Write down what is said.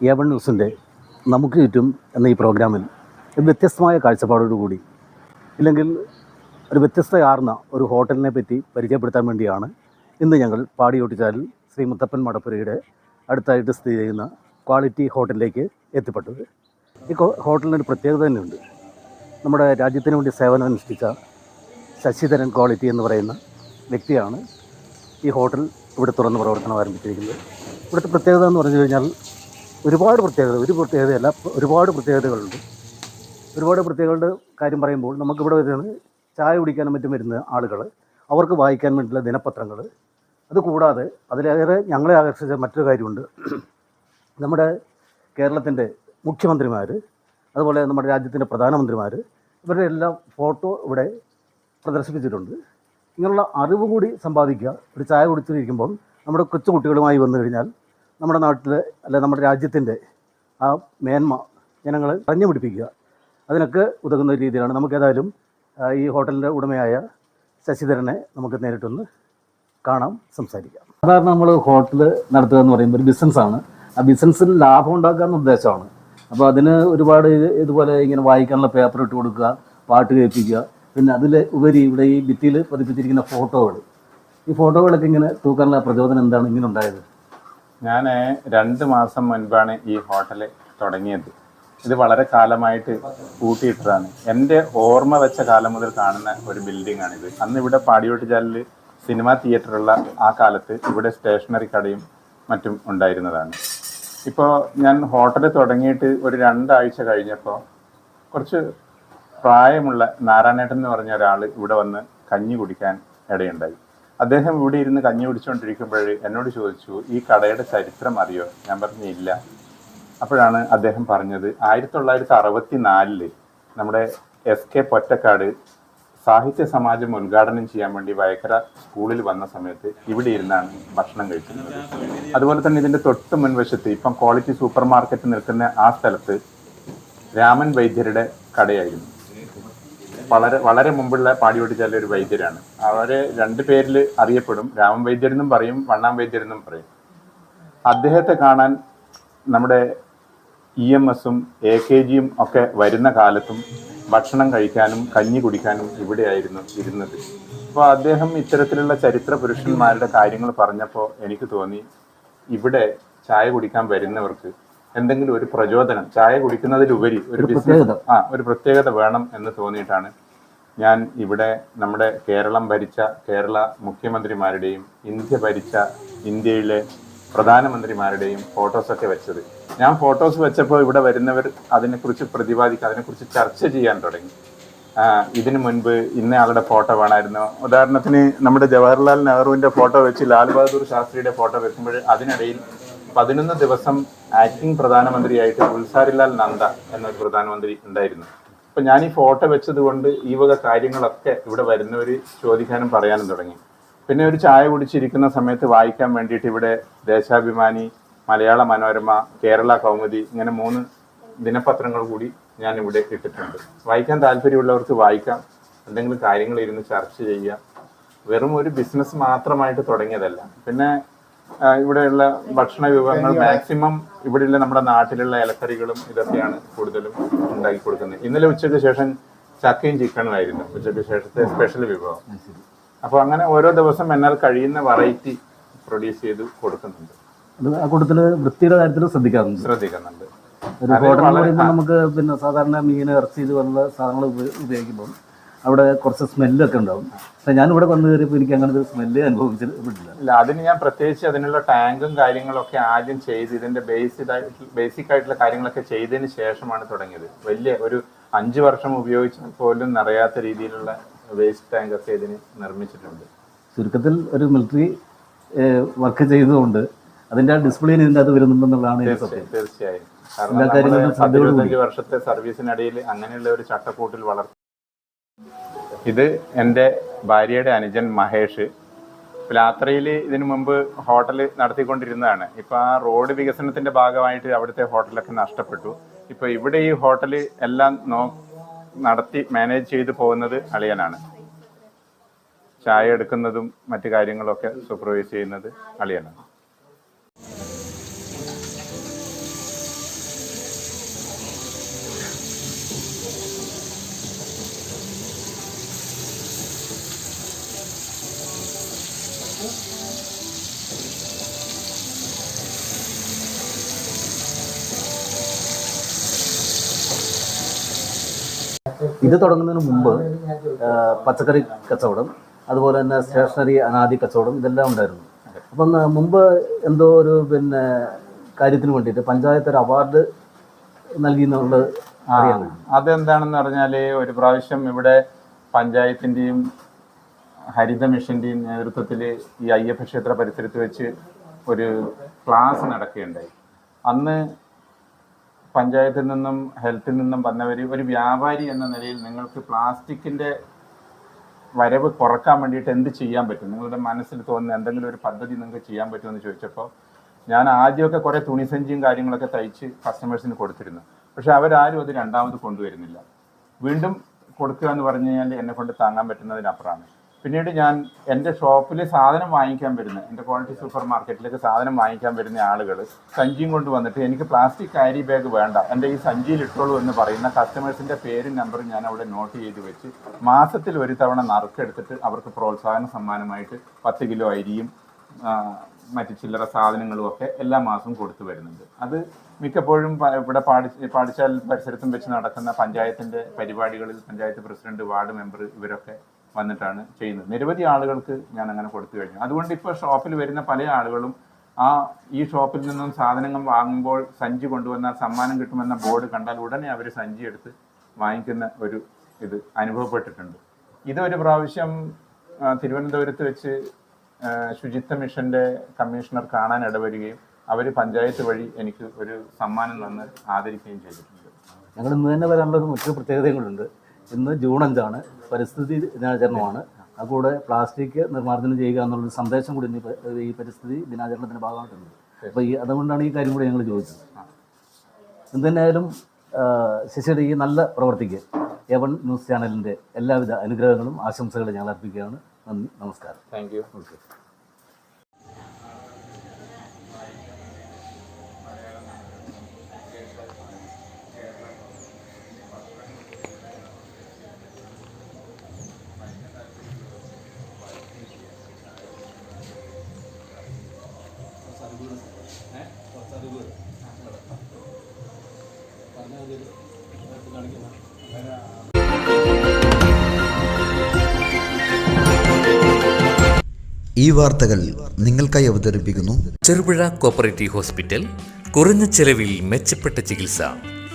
A1 ന്യൂസിൻ്റെ നമുക്ക് ചുറ്റും എന്ന ഈ പ്രോഗ്രാമിൽ വ്യത്യസ്തമായ കാഴ്ചപ്പാടോടുകൂടി ഇല്ലെങ്കിൽ ഒരു വ്യത്യസ്തയാർന്ന ഒരു ഹോട്ടലിനെ പറ്റി പരിചയപ്പെടുത്താൻ വേണ്ടിയാണ് ഇന്ന് ഞങ്ങൾ പാടിയോട്ടിച്ചാലിൽ ശ്രീ മുത്തപ്പൻ മടപ്പുരയുടെ അടുത്തായിട്ട് സ്ഥിതി ചെയ്യുന്ന ക്വാളിറ്റി ഹോട്ടലിലേക്ക് എത്തിപ്പെട്ടത്. ഈ ഹോട്ടലിനൊരു പ്രത്യേകത തന്നെയുണ്ട്. നമ്മുടെ രാജ്യത്തിന് വേണ്ടി സേവനം അനുഷ്ഠിച്ച ശശിധരൻ ക്വാളിറ്റി എന്ന് പറയുന്ന വ്യക്തിയാണ് ഈ ഹോട്ടൽ ഇവിടെ തുറന്ന് പ്രവർത്തനം ആരംഭിച്ചിരിക്കുന്നത്. ഇവിടുത്തെ പ്രത്യേകത എന്ന് പറഞ്ഞു കഴിഞ്ഞാൽ ഒരുപാട് പ്രത്യേകതയല്ല, ഒരുപാട് പ്രത്യേകതകളുണ്ട്. ഒരുപാട് പ്രത്യേകതകളുടെ കാര്യം പറയുമ്പോൾ നമുക്കിവിടെ വരുന്നത് ചായ കുടിക്കാനും മറ്റും വരുന്ന ആളുകൾ, അവർക്ക് വായിക്കാൻ വേണ്ടിയുള്ള ദിനപത്രങ്ങൾ, അതുകൂടാതെ അതിലേറെ ഞങ്ങളെ ആകർഷിച്ച മറ്റൊരു കാര്യമുണ്ട്. നമ്മുടെ കേരളത്തിൻ്റെ മുഖ്യമന്ത്രിമാർ, അതുപോലെ നമ്മുടെ രാജ്യത്തിൻ്റെ പ്രധാനമന്ത്രിമാർ, ഇവരുടെ എല്ലാം ഫോട്ടോ ഇവിടെ പ്രദർശിപ്പിച്ചിട്ടുണ്ട്. ഇങ്ങനെയുള്ള അറിവ് കൂടി സമ്പാദിക്കുക. ഒരു ചായ കുടിച്ചിരിക്കുമ്പോൾ നമ്മുടെ കൊച്ചു കുട്ടികളുമായി വന്നു കഴിഞ്ഞാൽ നമ്മുടെ നാട്ടിൽ അല്ലെ നമ്മുടെ രാജ്യത്തിൻ്റെ ആ മേന്മ ജനങ്ങൾ പറഞ്ഞു പിടിപ്പിക്കുക, അതിനൊക്കെ ഉതകുന്ന രീതിയിലാണ്. നമുക്കേതായാലും ഈ ഹോട്ടലിൻ്റെ ഉടമയായ ശശിധരനെ നമുക്ക് നേരിട്ടൊന്ന് കാണാം, സംസാരിക്കാം. സാധാരണ നമ്മൾ ഹോട്ടൽ നടത്തുക എന്ന് പറയുമ്പോൾ ഒരു ബിസിനസ്സാണ്. ആ ബിസിനസ്സിൽ ലാഭം ഉണ്ടാക്കാമെന്ന ഉദ്ദേശമാണ്. അപ്പോൾ അതിന് ഒരുപാട് ഇതുപോലെ ഇങ്ങനെ വായിക്കാനുള്ള പേപ്പർ ഇട്ട് കൊടുക്കുക, പാട്ട് കേൾപ്പിക്കുക, പിന്നെ അതിൽ ഉപരി ഇവിടെ ഈ ഭിത്തിയിൽ പതിപ്പിച്ചിരിക്കുന്ന ഫോട്ടോകൾ, ഈ ഫോട്ടോകളൊക്കെ ഇങ്ങനെ തൂക്കാനുള്ള പ്രചോദനം എന്താണ് ഇങ്ങനെ ഉണ്ടായത്? ഞാൻ 2 മാസം മുൻപാണ് ഈ ഹോട്ടൽ തുടങ്ങിയത്. ഇത് വളരെ കാലമായിട്ട് കൂട്ടിയിട്ടതാണ്. എൻ്റെ ഓർമ്മ വെച്ച കാലം മുതൽ കാണുന്ന ഒരു ബിൽഡിംഗ് ആണിത്. അന്ന് ഇവിടെ പാടിയോട്ടിച്ചാലിൽ സിനിമാ തിയേറ്ററുള്ള ആ കാലത്ത് ഇവിടെ സ്റ്റേഷനറി കടയും മറ്റും ഉണ്ടായിരുന്നതാണ്. ഇപ്പോൾ ഞാൻ ഹോട്ടൽ തുടങ്ങിയിട്ട് ഒരു 2 ആഴ്ച കഴിഞ്ഞപ്പോൾ കുറച്ച് പ്രായമുള്ള നാരായണേട്ടൻ എന്ന് പറഞ്ഞ ഒരാൾ ഇവിടെ വന്ന് കഞ്ഞി കുടിക്കാൻ ഇടയുണ്ടായി. അദ്ദേഹം ഇവിടെ ഇരുന്ന് കഞ്ഞി കുടിച്ചുകൊണ്ടിരിക്കുമ്പോൾ എന്നോട് ചോദിച്ചു, ഈ കടയുടെ ചരിത്രം അറിയോ? ഞാൻ പറഞ്ഞു ഇല്ല. അപ്പോഴാണ് അദ്ദേഹം പറഞ്ഞത്, 1964 നമ്മുടെ SK പൊറ്റക്കാട് സാഹിത്യ സമാജം ഉദ്ഘാടനം ചെയ്യാൻ വേണ്ടി വയക്കര സ്കൂളിൽ വന്ന സമയത്ത് ഇവിടെ ഇരുന്നാണ് ഭക്ഷണം കഴിച്ചിരുന്നത്. അതുപോലെ തന്നെ ഇതിൻ്റെ തൊട്ട് മുൻവശത്ത് ഇപ്പം ക്വാളിറ്റി സൂപ്പർ മാർക്കറ്റ് നിൽക്കുന്ന ആ സ്ഥലത്ത് രാമൻ വൈദ്യരുടെ കടയായിരുന്നു. വളരെ മുമ്പുള്ള പാടിയോട്ടിച്ചാലിൽ ഒരു വൈദ്യരാണ്. അവരെ 2 പേരിൽ അറിയപ്പെടും. രാമൻ വൈദ്യരെന്നും പറയും, വണ്ണാം വൈദ്യരെന്നും പറയും. അദ്ദേഹത്തെ കാണാൻ നമ്മുടെ EMSഉം AKGയും ഒക്കെ വരുന്ന കാലത്തും ഭക്ഷണം കഴിക്കാനും കഞ്ഞി കുടിക്കാനും ഇവിടെയായിരുന്നു ഇരുന്നത്. അപ്പോൾ അദ്ദേഹം ഇത്തരത്തിലുള്ള ചരിത്ര പുരുഷന്മാരുടെ കാര്യങ്ങൾ പറഞ്ഞപ്പോൾ എനിക്ക് തോന്നി, ഇവിടെ ചായ കുടിക്കാൻ വരുന്നവർക്ക് എന്തെങ്കിലും ഒരു പ്രചോദനം, ചായ കുടിക്കുന്നതിലുപരി ഒരു ബിസിനസ് ഒരു പ്രത്യേകത വേണം എന്ന് തോന്നിയിട്ടാണ് ഞാൻ ഇവിടെ നമ്മുടെ കേരളം ഭരിച്ച കേരള മുഖ്യമന്ത്രിമാരുടെയും ഇന്ത്യ ഭരിച്ച ഇന്ത്യയിലെ പ്രധാനമന്ത്രിമാരുടെയും ഫോട്ടോസൊക്കെ വെച്ചത്. ഞാൻ ഫോട്ടോസ് വെച്ചപ്പോൾ ഇവിടെ വരുന്നവർ അതിനെക്കുറിച്ച് പ്രതിപാദിക്കുക, അതിനെക്കുറിച്ച് ചർച്ച ചെയ്യാൻ തുടങ്ങി. ഇതിനു മുൻപ് ഇന്നയാളുടെ ഫോട്ടോ വേണമായിരുന്നു. ഉദാഹരണത്തിന് നമ്മുടെ ജവഹർലാൽ നെഹ്റുവിൻ്റെ ഫോട്ടോ വെച്ച് ലാൽ ബഹദൂർ ശാസ്ത്രിയുടെ ഫോട്ടോ വെക്കുമ്പോൾ അതിനിടയിൽ 11 ദിവസം ആക്ടിംഗ് പ്രധാനമന്ത്രിയായിട്ട് ഉത്സാരിലാൽ നന്ദ എന്നൊരു പ്രധാനമന്ത്രി ഉണ്ടായിരുന്നു. അപ്പം ഞാൻ ഈ ഫോട്ടോ വെച്ചത് കൊണ്ട് ഈ വക കാര്യങ്ങളൊക്കെ ഇവിടെ വരുന്നവർ ചോദിക്കാനും പറയാനും തുടങ്ങി. പിന്നെ ഒരു ചായ കുടിച്ചിരിക്കുന്ന സമയത്ത് വായിക്കാൻ വേണ്ടിയിട്ട് ഇവിടെ ദേശാഭിമാനി, മലയാള മനോരമ, കേരള കൗമുദി, ഇങ്ങനെ 3 ദിനപത്രങ്ങൾ കൂടി ഞാൻ ഇവിടെ ഇട്ടിട്ടുണ്ട്. വായിക്കാൻ താല്പര്യമുള്ളവർക്ക് വായിക്കാം, എന്തെങ്കിലും കാര്യങ്ങൾ ഇരുന്ന് ചർച്ച ചെയ്യുക. വെറും ഒരു ബിസിനസ് മാത്രമായിട്ട് തുടങ്ങിയതല്ല. പിന്നെ ഇവിടെയുള്ള ഭക്ഷണ വിഭവങ്ങൾ മാക്സിമം ഇവിടെയുള്ള നമ്മുടെ നാട്ടിലുള്ള ഇലക്കറികളും ഇതൊക്കെയാണ് കൂടുതലും ഉണ്ടാക്കി കൊടുക്കുന്നത്. ഇന്നലെ ഉച്ചയ്ക്ക് ശേഷം ചക്കയും ചിക്കനും ആയിരുന്നു ഉച്ചയ്ക്ക് ശേഷത്തെ സ്പെഷ്യൽ വിഭവം. അപ്പോൾ അങ്ങനെ ഓരോ ദിവസം എന്നാൽ കഴിയുന്ന വെറൈറ്റി പ്രൊഡ്യൂസ് ചെയ്ത് കൊടുക്കുന്നുണ്ട്. കൂടുതൽ വൃത്തിയുടെ കാര്യത്തിൽ ശ്രദ്ധിക്കുന്നുണ്ട്. ഒരു ഹോട്ടൽ പറയുമ്പോൾ നമുക്ക് പിന്നെ സാധാരണ മീൻ, ഇറച്ചി ഇതുപോലുള്ള സാധനങ്ങൾ ഉപയോഗിക്കുമ്പോൾ അവിടെ കുറച്ച് സ്മെല്ലൊക്കെ ഉണ്ടാവും. പക്ഷെ ഞാനിവിടെ വന്നു കയറിയപ്പോൾ എനിക്ക് അങ്ങനെ ഒരു സ്മെല്ല് അനുഭവിച്ചിട്ടില്ല. ഇല്ല, അതിന് ഞാൻ പ്രത്യേകിച്ച് അതിനുള്ള ടാങ്കും കാര്യങ്ങളൊക്കെ ആദ്യം ചെയ്ത് ഇതിൻ്റെ ബേസിക് ആയിട്ടുള്ള കാര്യങ്ങളൊക്കെ ചെയ്തതിന് ശേഷമാണ് തുടങ്ങിയത്. വലിയ ഒരു 5 വർഷം ഉപയോഗിച്ച് പോലും നിറയാത്ത രീതിയിലുള്ള വേസ്റ്റ് ടാങ്കൊക്കെ ഇതിന് നിർമ്മിച്ചിട്ടുണ്ട്. ചുരുക്കത്തിൽ ഒരു മിലിറ്ററി വർക്ക് ചെയ്തുകൊണ്ട് അതിൻ്റെ ആ ഡിസ്പ്ലേന് ഇതിൻ്റെ അത് വരുന്നുണ്ടെന്നുള്ളതാണ്. തീർച്ചയായും. കാരണം 15 വർഷത്തെ സർവീസിനിടയിൽ അങ്ങനെയുള്ള ഒരു ചട്ടക്കൂട്ടിൽ വളർത്തി. ഇത് എൻ്റെ ഭാര്യയുടെ അനുജൻ മഹേഷ്. പിലാത്രയിൽ ഇതിനു മുമ്പ് ഹോട്ടൽ നടത്തിക്കൊണ്ടിരുന്നതാണ്. ഇപ്പോൾ ആ റോഡ് വികസനത്തിൻ്റെ ഭാഗമായിട്ട് അവിടുത്തെ ഹോട്ടലൊക്കെ നഷ്ടപ്പെട്ടു. ഇപ്പോൾ ഇവിടെ ഈ ഹോട്ടൽ എല്ലാം നടത്തി മാനേജ് ചെയ്തു പോകുന്നത് അളിയനാണ്. ചായ എടുക്കുന്നതും മറ്റു കാര്യങ്ങളൊക്കെ സൂപ്പർവൈസ് ചെയ്യുന്നത് അളിയനാണ്. ഇത് തുടങ്ങുന്നതിന് മുമ്പ് പച്ചക്കറി കച്ചവടം, അതുപോലെ തന്നെ സ്റ്റേഷനറി അനാദി കച്ചവടം ഇതെല്ലാം ഉണ്ടായിരുന്നു. അപ്പം മുമ്പ് എന്തോ ഒരു കാര്യത്തിന് വേണ്ടിയിട്ട് പഞ്ചായത്ത് ഒരു അവാർഡ് നൽകി എന്നുള്ളത് അറിയാൻ കഴിയും. അതെന്താണെന്ന് പറഞ്ഞാൽ, ഒരു പ്രാവശ്യം ഇവിടെ പഞ്ചായത്തിൻ്റെയും ഹരിത മിഷൻ്റെയും നേതൃത്വത്തിൽ ഈ അയ്യപ്പ ക്ഷേത്ര പരിസരത്ത് വെച്ച് ഒരു ക്ലാസ് നടക്കുകയുണ്ടായി. അന്ന് പഞ്ചായത്തിൽ നിന്നും ഹെൽത്തിൽ നിന്നും വന്നവർ ഒരു വ്യാപാരി എന്ന നിലയിൽ നിങ്ങൾക്ക് പ്ലാസ്റ്റിക്കിൻ്റെ വരവ് കുറക്കാൻ വേണ്ടിയിട്ട് എന്ത് ചെയ്യാൻ പറ്റും, നിങ്ങളുടെ മനസ്സിൽ തോന്നുന്ന എന്തെങ്കിലും ഒരു പദ്ധതി നിങ്ങൾക്ക് ചെയ്യാൻ പറ്റുമെന്ന് ചോദിച്ചപ്പോൾ ഞാൻ ആദ്യമൊക്കെ കുറേ തുണിസഞ്ചിയും കാര്യങ്ങളൊക്കെ തയ്ച്ച് കസ്റ്റമേഴ്സിന് കൊടുത്തിരുന്നു. പക്ഷെ അവരാരും അത് രണ്ടാമത് കൊണ്ടുവരുന്നില്ല. വീണ്ടും കൊടുക്കുക എന്ന് പറഞ്ഞു കഴിഞ്ഞാൽ എന്നെ കൊണ്ട് താങ്ങാൻ പറ്റുന്നതിനപ്പുറമാണ്. പിന്നീട് ഞാൻ എൻ്റെ ഷോപ്പിൽ സാധനം വാങ്ങിക്കാൻ വരുന്ന, എൻ്റെ ക്വാളിറ്റി സൂപ്പർ മാർക്കറ്റിലേക്ക് സാധനം വാങ്ങിക്കാൻ വരുന്ന ആളുകൾ സഞ്ചിയും കൊണ്ട് വന്നിട്ട് എനിക്ക് പ്ലാസ്റ്റിക് ക്യാരി ബാഗ് വേണ്ട, എൻ്റെ ഈ സഞ്ചിയിൽ ഇട്ടോളൂ എന്ന് പറയുന്ന കസ്റ്റമേഴ്സിൻ്റെ പേരും നമ്പറും ഞാൻ അവിടെ നോട്ട് ചെയ്ത് വെച്ച് മാസത്തിൽ ഒരു തവണ നറുക്കെടുത്തിട്ട് അവർക്ക് പ്രോത്സാഹന സമ്മാനമായിട്ട് 10 കിലോ അരിയും മറ്റ് ചില്ലറ സാധനങ്ങളും ഒക്കെ എല്ലാ മാസവും കൊടുത്തു വരുന്നുണ്ട്. അത് മിക്കപ്പോഴും ഇവിടെ പാടിച്ചാൽ പരിസരത്തും വെച്ച് നടക്കുന്ന പഞ്ചായത്തിൻ്റെ പരിപാടികളിൽ പഞ്ചായത്ത് പ്രസിഡന്റ്, വാർഡ് മെമ്പർ ഇവരൊക്കെ വന്നിട്ടാണ് ചെയ്യുന്നത്. നിരവധി ആളുകൾക്ക് ഞാൻ അങ്ങനെ കൊടുത്തു കഴിഞ്ഞു. അതുകൊണ്ട് ഇപ്പോൾ ഷോപ്പിൽ വരുന്ന പല ആളുകളും ഈ ഷോപ്പിൽ നിന്നും സാധനങ്ങൾ വാങ്ങുമ്പോൾ സഞ്ചി കൊണ്ടുവന്നാൽ സമ്മാനം കിട്ടുമെന്ന ബോർഡ് കണ്ടാൽ ഉടനെ അവർ സഞ്ചി എടുത്ത് വാങ്ങിക്കുന്ന ഒരു ഇത് അനുഭവപ്പെട്ടിട്ടുണ്ട്. ഇതൊരു പ്രാവശ്യം തിരുവനന്തപുരത്ത് വെച്ച് ശുചിത്വ മിഷൻ്റെ കമ്മീഷണർ കാണാൻ ഇടവരികയും അവർ പഞ്ചായത്ത് വഴി എനിക്ക് ഒരു സമ്മാനം തന്ന് ആദരിക്കുകയും ചെയ്തിട്ടുണ്ട്. ഞങ്ങൾ ഇന്ന് തന്നെ വരാനുള്ള മറ്റൊരു പ്രത്യേകതയും കൂടെ. ഇന്ന് ജൂൺ 5 പരിസ്ഥിതി ദിനാചരണമാണ്. അതുകൂടെ പ്ലാസ്റ്റിക് നിർമ്മാർജ്ജനം ചെയ്യുക എന്നുള്ളൊരു സന്ദേശം കൂടി ഈ പരിസ്ഥിതി ദിനാചരണത്തിൻ്റെ ഭാഗമായിട്ടുണ്ട്. അപ്പോൾ അതുകൊണ്ടാണ് ഈ കാര്യം കൂടി ഞങ്ങൾ ചോദിച്ചത്. എന്തുതന്നെയായാലും ശശിയുടെ ഈ നല്ല പ്രവർത്തിക്ക് A1 ന്യൂസ് ചാനലിൻ്റെ എല്ലാവിധ അനുഗ്രഹങ്ങളും ആശംസകളും ഞങ്ങൾ അർപ്പിക്കുകയാണ്. നന്ദി, നമസ്കാരം. Thank you. ഓക്കെ. ഈ വാർത്തകൾ നിങ്ങൾക്കായി അവതരിപ്പിക്കുന്നു ചെറുപുഴ കോപ്പറേറ്റീവ് ഹോസ്പിറ്റൽ. കുറഞ്ഞ ചെലവിൽ മെച്ചപ്പെട്ട ചികിത്സ.